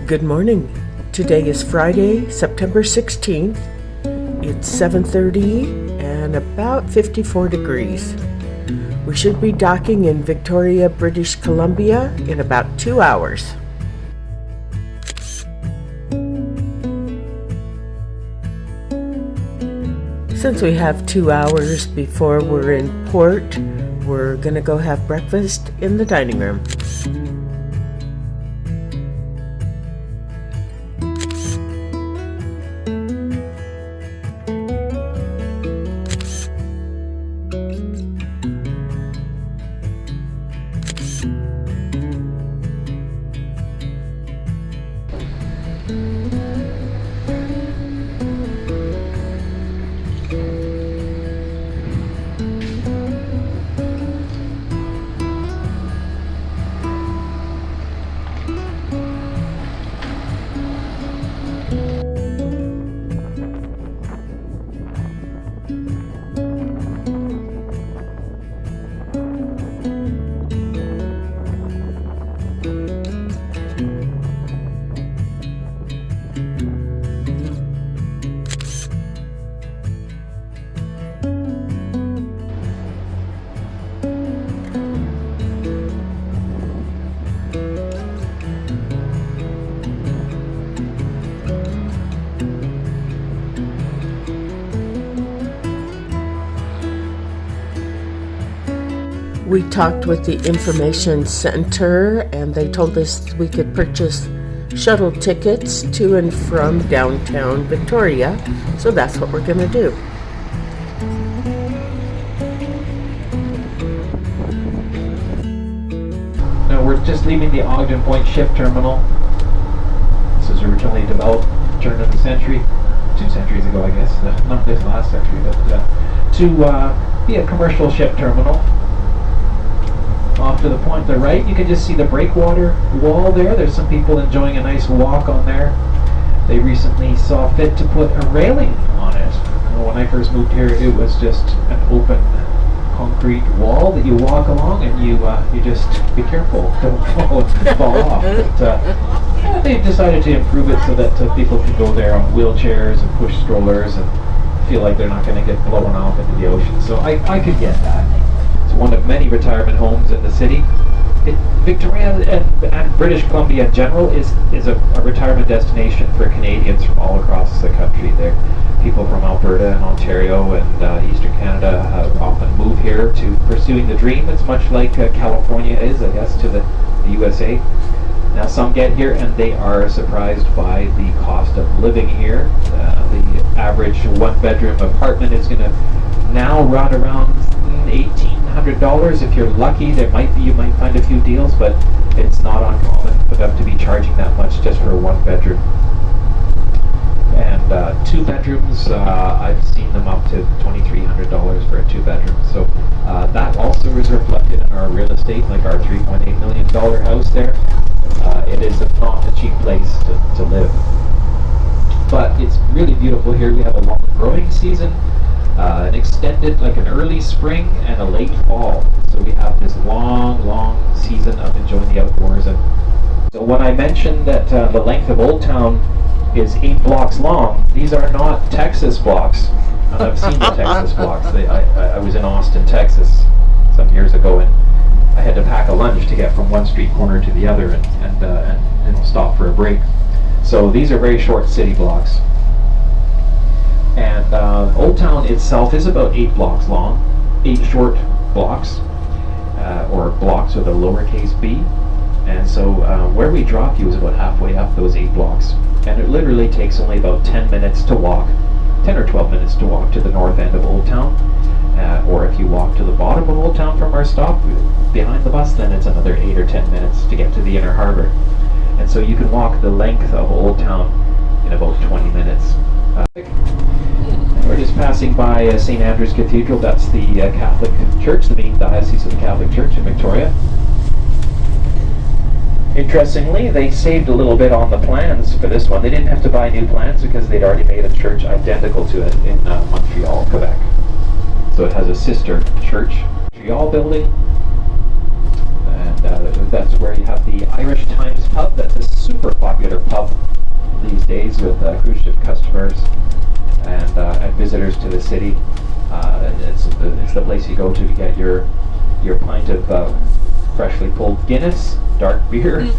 Good morning. Today is Friday, September 16th. It's 7:30 and about 54 degrees. We should be docking in Victoria, British Columbia in about 2 hours. Since we have 2 hours before we're in port, we're gonna go have breakfast in the dining room. We talked with the information center and they told us we could purchase shuttle tickets to and from downtown Victoria, so that's what we're gonna do. Now we're just leaving the Ogden Point ship terminal. This was originally developed turn of the century, 2 centuries ago I guess, not this last century, but to be a commercial ship terminal. Off to the point to the right, you can just see the breakwater wall there. There's some people enjoying a nice walk on there. They recently saw fit to put a railing on it. When I first moved here, it was just an open concrete wall that you walk along, and you just be careful, don't fall off. But they've decided to improve it so that people can go there on wheelchairs and push strollers and feel like they're not going to get blown off into the ocean. So I could get that. One of many retirement homes in the city. Victoria and British Columbia in general is a retirement destination for Canadians from all across the country. There, people from Alberta and Ontario and Eastern Canada often move here to pursuing the dream. It's much like California is, I guess, to the USA. Now some get here and they are surprised by the cost of living here. The average 1-bedroom apartment is going to now run around $1,800. If you're lucky, you might find a few deals, but it's not uncommon for them to be charging that much just for a 1-bedroom. And 2 bedrooms, I've seen them up to $2,300 for a 2-bedroom. So that also is reflected in our real estate, like our $3.8 million house there. It is not a cheap place to live. But it's really beautiful here. We have a long growing season. An extended, like an early spring and a late fall. So we have this long season of enjoying the outdoors. And so when I mentioned that the length of Old Town is 8 blocks long, these are not Texas blocks. I've seen the Texas blocks. I was in Austin, Texas some years ago, and I had to pack a lunch to get from one street corner to the other and stop for a break. So these are very short city blocks. And Old Town itself is about 8 blocks long, 8 short blocks, or blocks with a lowercase b. And so where we drop you is about halfway up those 8 blocks. And it literally takes only about 10 minutes to walk, 10 or 12 minutes to walk to the north end of Old Town. Or if you walk to the bottom of Old Town from our stop behind the bus, then it's another 8 or 10 minutes to get to the inner harbor. And so you can walk the length of Old Town in about 20 minutes. We're just passing by St. Andrew's Cathedral. That's the Catholic Church, the main diocese of the Catholic Church in Victoria. Interestingly, they saved a little bit on the plans for this one. They didn't have to buy new plans because they'd already made a church identical to it in Montreal, Quebec. So it has a sister church, Montreal building. And that's where you have the Irish Times pub. That's a super popular pub these days with cruise ship customers and visitors to the city. It's the place you go to get your pint of freshly pulled Guinness, dark beer.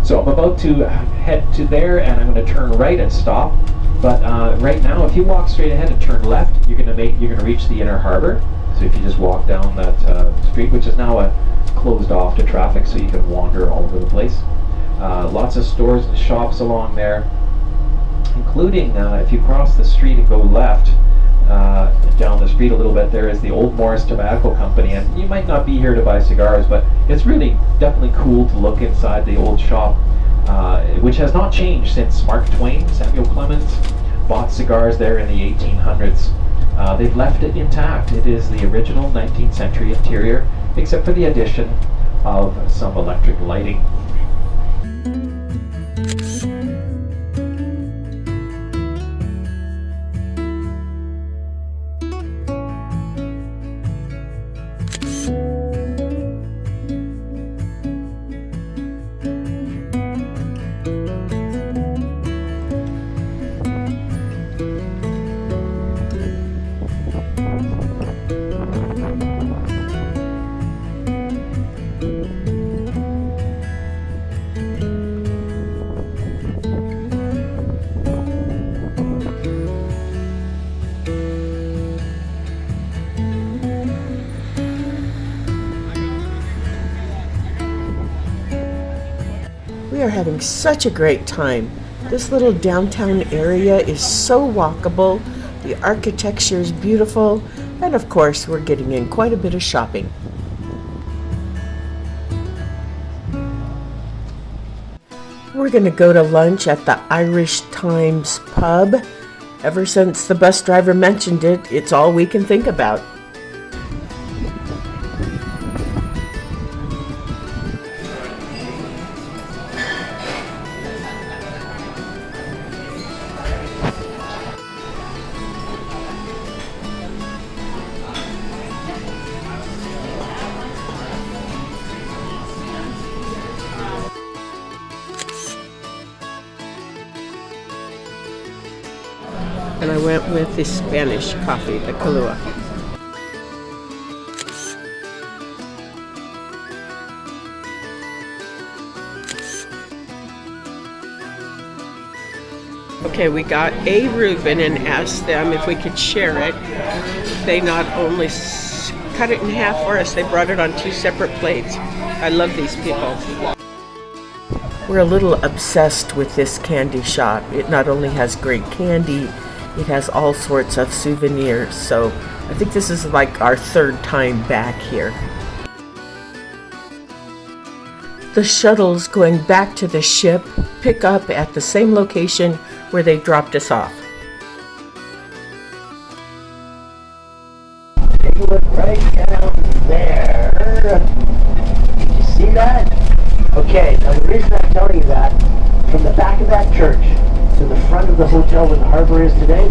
So I'm about to head to there, and I'm going to turn right and stop. But right now, if you walk straight ahead and turn left, you're going to reach the inner harbor. So if you just walk down that street, which is now closed off to traffic, so you can wander all over the place. Lots of stores and shops along there, including if you cross the street and go left down the street a little bit, there is the Old Morris Tobacco Company, and you might not be here to buy cigars, but it's really definitely cool to look inside the old shop, which has not changed since Mark Twain, Samuel Clemens, bought cigars there in the 1800s. They've left it intact. It is the original 19th century interior, except for the addition of some electric lighting. We are having such a great time. This little downtown area is so walkable, the architecture is beautiful, and of course we're getting in quite a bit of shopping. We're going to go to lunch at the Irish Times pub. Ever since the bus driver mentioned it, it's all we can think about. And I went with the Spanish coffee, the Kahlua. Okay, we got a Reuben and asked them if we could share it. They not only cut it in half for us, they brought it on 2 separate plates. I love these people. We're a little obsessed with this candy shop. It not only has great candy, it has all sorts of souvenirs, so I think this is like our 3rd time back here. The shuttles going back to the ship pick up at the same location where they dropped us off. Take a look right down there. Did you see that? Okay, now the reason I'm telling you that, from the back of that church to the front of the hotel where the harbor is today,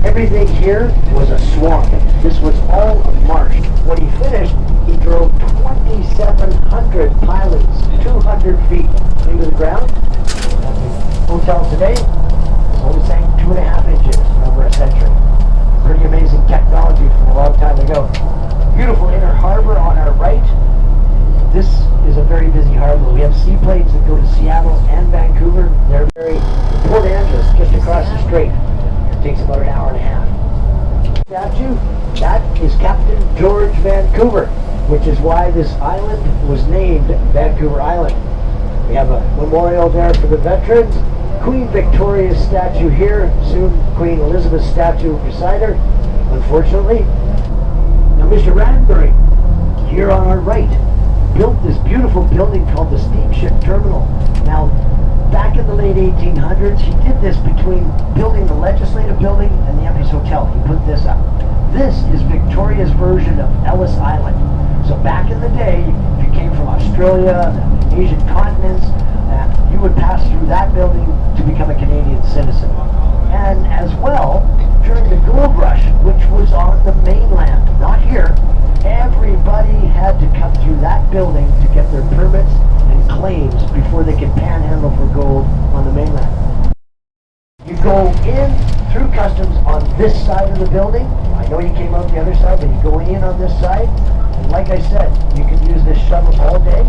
everything here was a swamp. This was all a marsh. When he finished, he drove 2,700 pilings, 200 feet into the ground. Hotel today is only saying 2.5 inches over a century. Pretty amazing technology from a long time ago. Beautiful inner harbor on our right. This is a very busy harbor. We have seaplanes that go to Seattle and Vancouver. They're very Port Angeles, just across the strait. It takes about an hour and a half. Statue, that is Captain George Vancouver, which is why this island was named Vancouver Island. We have a memorial there for the veterans. Queen Victoria's statue here, soon Queen Elizabeth's statue beside her, unfortunately. Now Mr. Radbury, here on our right, built this beautiful building called the Steamship Terminal. Now, back in the late 1800s, he did this between building the Legislative Building and the Empress Hotel. He put this up. This is Victoria's version of Ellis Island. So back in the day, if you came from Australia, the Asian continents, you would pass through that building to become a Canadian citizen. And as well, during the gold rush, which was on the mainland, not here, everybody through customs on this side of the building. I know you came out the other side, but you go in on this side. And like I said, you can use this shuttle all day.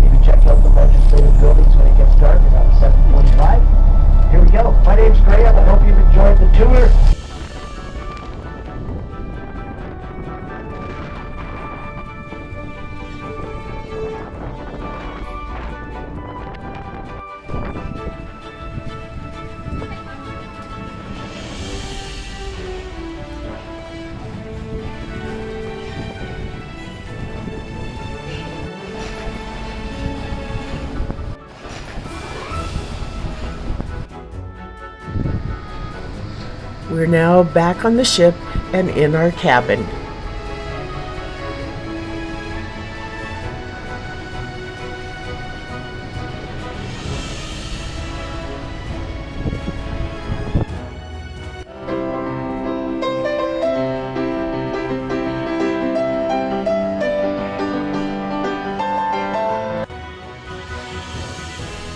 You can check out the legislative buildings when it gets dark around 7:45. Here we go. My name's Graham. I hope you've enjoyed the tour. We're now back on the ship and in our cabin.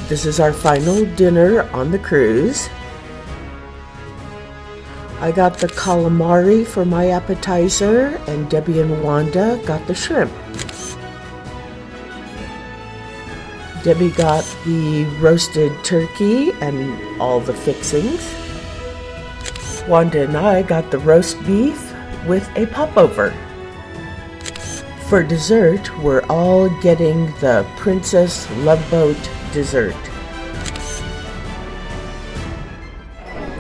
This is our final dinner on the cruise. I got the calamari for my appetizer, and Debbie and Wanda got the shrimp. Debbie got the roasted turkey and all the fixings. Wanda and I got the roast beef with a popover. For dessert, we're all getting the Princess Love Boat dessert.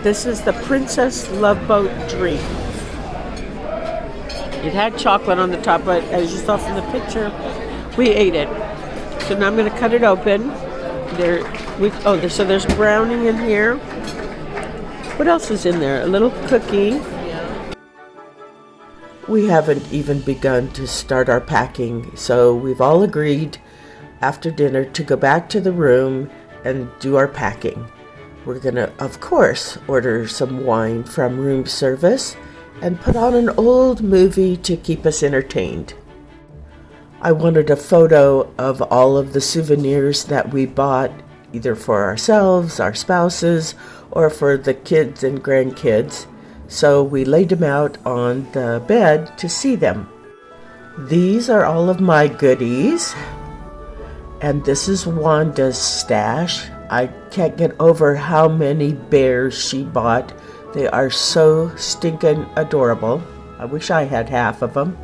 This is the Princess Love Boat Dream. It had chocolate on the top, but as you saw from the picture, we ate it. So now I'm going to cut it open. So there's browning in here. What else is in there? A little cookie. We haven't even begun to start our packing, so we've all agreed after dinner to go back to the room and do our packing. We're gonna, of course, order some wine from room service and put on an old movie to keep us entertained. I wanted a photo of all of the souvenirs that we bought, either for ourselves, our spouses, or for the kids and grandkids, so we laid them out on the bed to see them. These are all of my goodies, and this is Wanda's stash. I can't get over how many bears she bought. They are so stinking adorable. I wish I had half of them.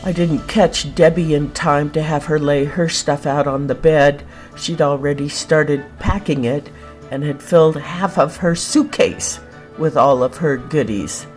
I didn't catch Debbie in time to have her lay her stuff out on the bed. She'd already started packing it and had filled half of her suitcase with all of her goodies.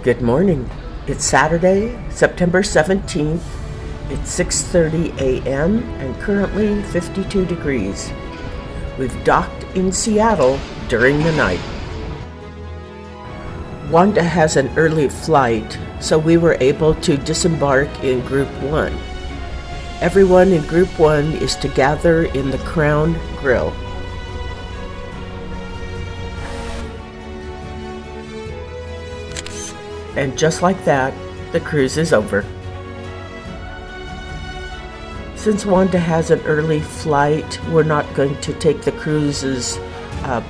Good morning. It's Saturday, September 17th. It's 6:30 a.m. and currently 52 degrees. We've docked in Seattle during the night. Wanda has an early flight, so we were able to disembark in Group 1. Everyone in Group 1 is to gather in the Crown Grill. And just like that, the cruise is over. Since Wanda has an early flight, we're not going to take the cruise's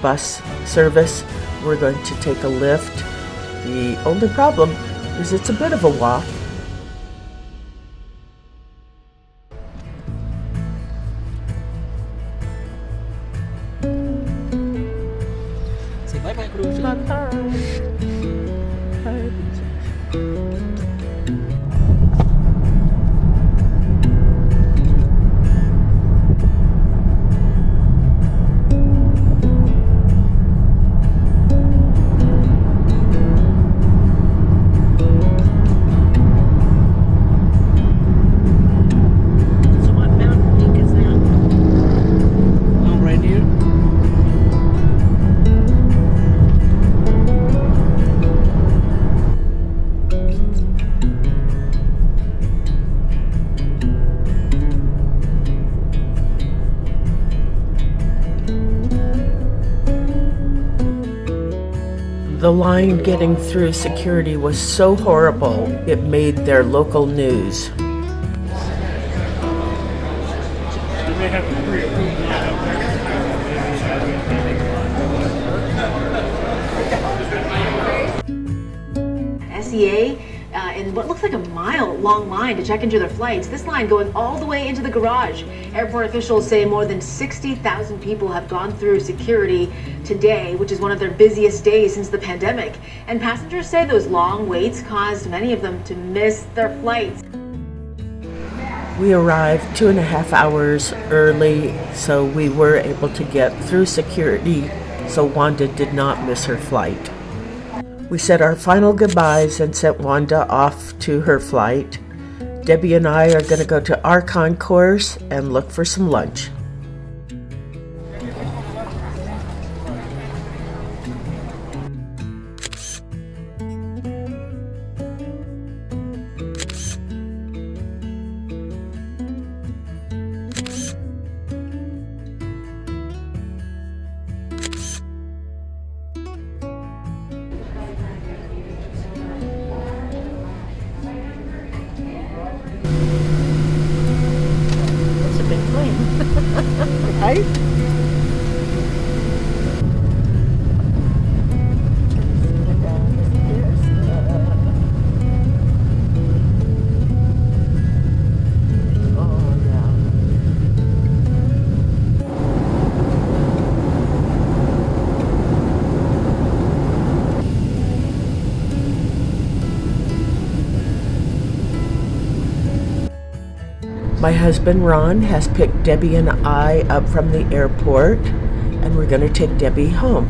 bus service. We're going to take a lift. The only problem is it's a bit of a walk. Say bye-bye, cruise. The line getting through security was so horrible, it made their local news. SEA in what looks like a mile-long line to check into their flights. This line going all the way into the garage. Airport officials say more than 60,000 people have gone through security today, which is one of their busiest days since the pandemic. And passengers say those long waits caused many of them to miss their flights. We arrived 2.5 hours early, so we were able to get through security, so Wanda did not miss her flight. We said our final goodbyes and sent Wanda off to her flight. Debbie and I are going to go to our concourse and look for some lunch. It's a big plane. Right? My husband Ron has picked Debbie and I up from the airport, and we're going to take Debbie home.